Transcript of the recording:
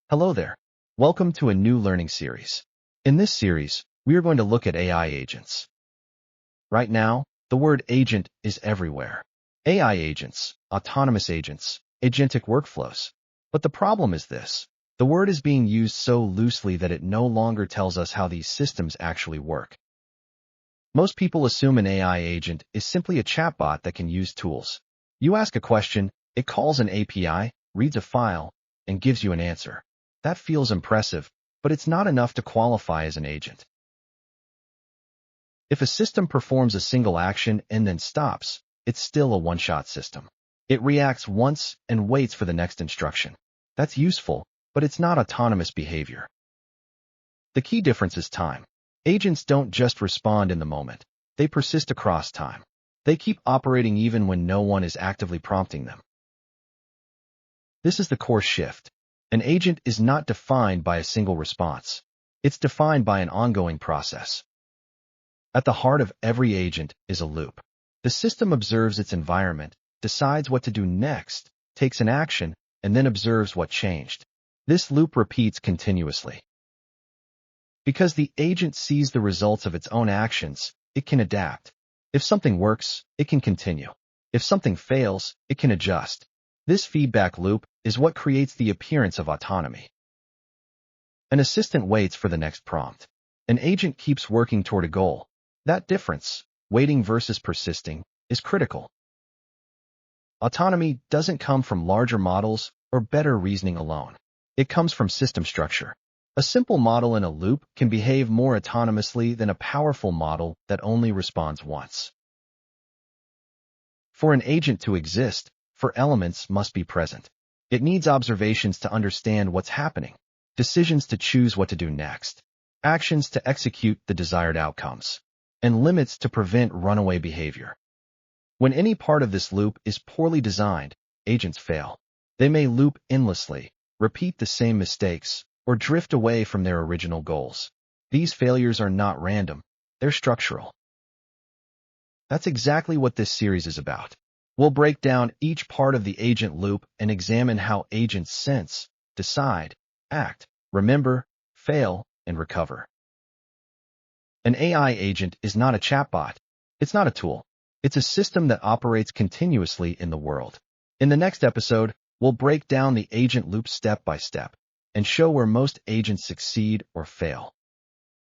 Hello there. Welcome to a new learning series. In this series, we are going to look at AI agents. Right now, the word agent is everywhere. AI agents, autonomous agents, agentic workflows. But the problem is this. The word is being used so loosely that it no longer tells us how these systems actually work. Most people assume an AI agent is simply a chatbot that can use tools. You ask a question, it calls an API, reads a file, and gives you an answer. That feels impressive, but it's not enough to qualify as an agent. If a system performs a single action and then stops, it's still a one-shot system. It reacts once and waits for the next instruction. That's useful, but it's not autonomous behavior. The key difference is time. Agents don't just respond in the moment. They persist across time. They keep operating even when no one is actively prompting them. This is the core shift. An agent is not defined by a single response. It's defined by an ongoing process. At the heart of every agent is a loop. The system observes its environment, decides what to do next, takes an action, and then observes what changed. This loop repeats continuously. Because the agent sees the results of its own actions, it can adapt. If something works, it can continue. If something fails, it can adjust. This feedback loop is what creates the appearance of autonomy. An assistant waits for the next prompt. An agent keeps working toward a goal. That difference, waiting versus persisting, is critical. Autonomy doesn't come from larger models or better reasoning alone. It comes from system structure. A simple model in a loop can behave more autonomously than a powerful model that only responds once. For an agent to exist, elements must be present. It needs observations to understand what's happening, decisions to choose what to do next, actions to execute the desired outcomes, and limits to prevent runaway behavior. When any part of this loop is poorly designed, agents fail. They may loop endlessly, repeat the same mistakes, or drift away from their original goals. These failures are not random, they're structural. That's exactly what this series is about. We'll break down each part of the agent loop and examine how agents sense, decide, act, remember, fail, and recover. An AI agent is not a chatbot. It's not a tool. It's a system that operates continuously in the world. In the next episode, we'll break down the agent loop step by step and show where most agents succeed or fail.